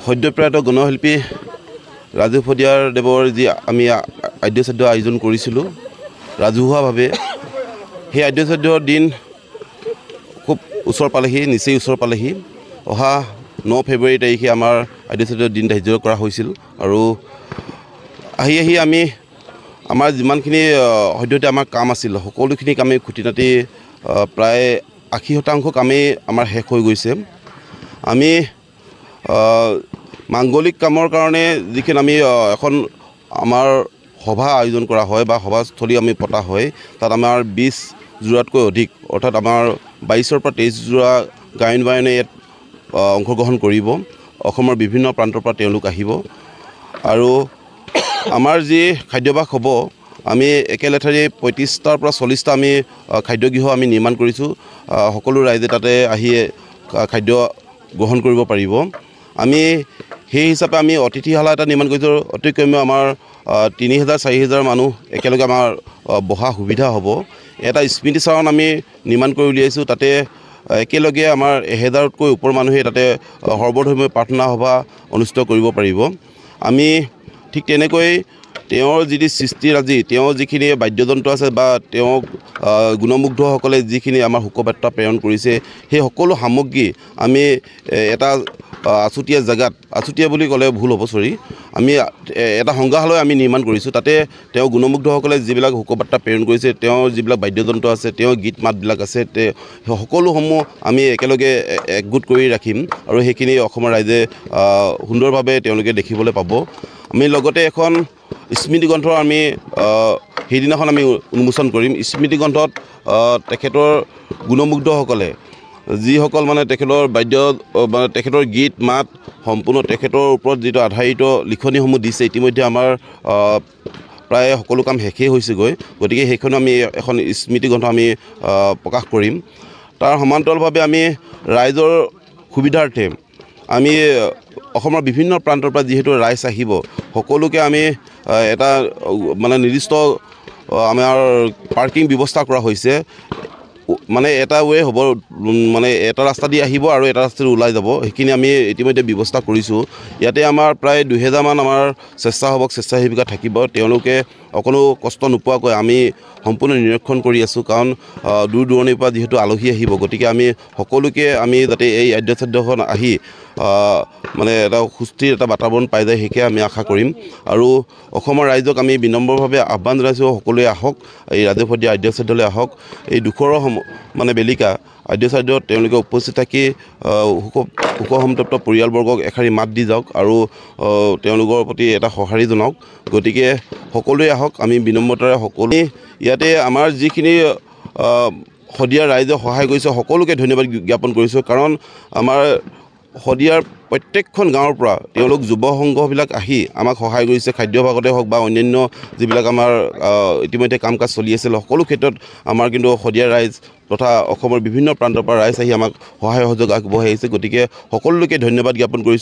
সদ্যপ্ৰয়াত গণশিল্পী ৰাজু ফদিয়াৰ দেৱৰ যি আমি আদ্যশ্ৰাদ্ধ আয়োজন কৰিছিলোঁ ৰাজহুৱাভাৱে, সেই আদ্যশ্ৰাদ্ধৰ দিন খুব ওচৰ পালেহি, নিচেই ওচৰ পালেহি। অহা 9 ফেব্ৰুৱাৰী তাৰিখে আমাৰ আদ্যশ্ৰাদ্ধৰ দিন ধাৰ্য কৰা হৈছিল আৰু আহি আমি আমাৰ যিমানখিনি সদ্যহতে আমাৰ কাম আছিল সকলোখিনি কামেই খুঁটি নাটি প্ৰায় 80% কামেই আমাৰ শেষ হৈ গৈছে। আমি মাংগলিক কামৰ কাৰণে যিখিনি আমি এখন আমাৰ সভা আয়োজন কৰা হয় বা সভাস্থলী আমি পতা হয়, তাত আমাৰ 20 যোৰাতকৈ অধিক, অৰ্থাৎ আমাৰ 22ৰ পৰা 23 যোৰা গায়ন বায়নে ইয়াত অংশগ্ৰহণ কৰিব। অসমৰ বিভিন্ন প্ৰান্তৰ পৰা তেওঁলোক আহিব আৰু আমাৰ যি খাদ্যাভাস হ'ব, আমি একেলেঠাৰি 35টাৰ পৰা 40টা আমি খাদ্যগৃহ আমি নিৰ্মাণ কৰিছোঁ। সকলো ৰাইজে তাতে আহি খাদ্য গ্ৰহণ কৰিব পাৰিব। আমি সেই হিচাপে আমি অতিথিশালা এটা নিৰ্মাণ কৰিছোঁ। অতি কমেও আমাৰ 3000-4000 মানুহ একেলগে আমাৰ বহা সুবিধা হ'ব। এটা স্মৃতিচাৰণ আমি নিৰ্মাণ কৰি উলিয়াইছোঁ। তাতে একেলগে আমাৰ 1000তকৈ ওপৰ মানুহে তাতে সৰ্বধৰ্মীয় প্ৰাৰ্থনা সভা অনুষ্ঠিত কৰিব পাৰিব। আমি ঠিক তেনেকৈ তেওঁৰ যি সৃষ্টিৰাজি, তেওঁৰ যিখিনি বাদ্যযন্ত্ৰ আছে বা তেওঁক গুণমুগ্ধসকলে যিখিনি আমাৰ শোকবাৰ্তা প্ৰেৰণ কৰিছে, সেই সকলো সামগ্ৰী আমি এটা আছুতীয়া জেগাত, আছুতীয়া বুলি ক'লে ভুল হ'ব, আমি এটা সংগ্ৰহালয় আমি নিৰ্মাণ কৰিছোঁ। তাতে তেওঁ গুণমুগ্ধসকলে যিবিলাক শোকবাৰ্তা প্ৰেৰণ কৰিছে, তেওঁৰ যিবিলাক বাদ্যযন্ত্ৰ আছে, তেওঁৰ গীত মাতবিলাক আছে, সকলোসমূহ আমি একেলগে একগোট কৰি ৰাখিম আৰু সেইখিনি অসমৰ ৰাইজে সুন্দৰভাৱে তেওঁলোকে দেখিবলৈ পাব। আমি লগতে এখন স্মৃতিগ্ৰন্থ আমি সেইদিনাখন আমি উন্মোচন কৰিম। স্মৃতিগ্ৰন্থত তেখেতৰ গুণমুগ্ধসকলে যিসকল মানে তেখেতৰ মানে তেখেতৰ গীত মাত সম্পূৰ্ণ তেখেতৰ ওপৰত যিটো আধাৰিত লিখনিসমূহ দিছে, ইতিমধ্যে আমাৰ প্ৰায় সকলো কাম শেষেই হৈছেগৈ। গতিকে সেইখনো আমি এখন স্মৃতিগ্ৰন্থ আমি প্ৰকাশ কৰিম। তাৰ সমান্তৰালভাৱে আমি ৰাইজৰ সুবিধাৰ্থে আমি অসমৰ বিভিন্ন প্ৰান্তৰ পৰা যিহেতু ৰাইজ আহিব, সকলোকে আমি এটা মানে নিৰ্দিষ্ট আমাৰ পাৰ্কিং ব্যৱস্থা কৰা হৈছে। মানে এটা ৱে হ'ব, মানে এটা ৰাস্তা দি আহিব আৰু এটা ৰাস্তা দি ওলাই যাব, সেইখিনি আমি ইতিমধ্যে ব্যৱস্থা কৰিছোঁ। ইয়াতে আমাৰ প্ৰায় 2000মান আমাৰ স্বেচ্ছাসেৱক স্বেচ্ছাসেৱিকা থাকিব। তেওঁলোকে অকণো কষ্ট নোপোৱাকৈ আমি সম্পূৰ্ণ নিৰীক্ষণ কৰি আছোঁ, কাৰণ দূৰ দূৰণিৰ পৰা যিহেতু আলহী আহিব। গতিকে আমি সকলোকে আমি যাতে এই আদ্যশ্ৰাদ্ধখন আহি মানে এটা সুস্থিৰ এটা বাতাবৰণ পাই যায়, সেইকে আমি আশা কৰিম। আৰু অসমৰ ৰাইজক আমি বিনম্ৰভাৱে আহ্বান জনাইছোঁ, সকলোৱে আহক, এই ৰাজু ফদিয়া আদ্যশ্ৰাদ্ধলৈ আহক। এই দুখৰ মানে বেলিকা আদ্যশ্ৰাদ্ধত তেওঁলোকে উপস্থিত থাকি শোকসন্তপ্ত পৰিয়ালবৰ্গক এষাৰি মাত দি যাওক আৰু তেওঁলোকৰ প্ৰতি এটা সঁহাৰি জনাওক। গতিকে সকলোৱে আহক, আমি বিনম্ৰতাৰে সকলোৱে ইয়াতে আমাৰ যিখিনি শদিয়াৰ ৰাইজে সহায় কৰিছে সকলোকে ধন্যবাদ জ্ঞাপন কৰিছোঁ। কাৰণ আমাৰ শদিয়াৰ প্ৰত্যেকখন গাঁৱৰ পৰা তেওঁলোক যুৱ সংঘবিলাক আহি আমাক সহায় কৰিছে, খাদ্যভাগতে হওক বা অন্যান্য যিবিলাক আমাৰ ইতিমধ্যে কাম কাজ চলি আছিল, সকলো ক্ষেত্ৰত আমাৰ কিন্তু শদিয়াৰ ৰাইজ তথা অসমৰ বিভিন্ন প্ৰান্তৰ পৰা ৰাইজ আহি আমাক সহায় সহযোগ আগবঢ়াই আহিছে। গতিকে সকলোকে ধন্যবাদ জ্ঞাপন কৰিছোঁ।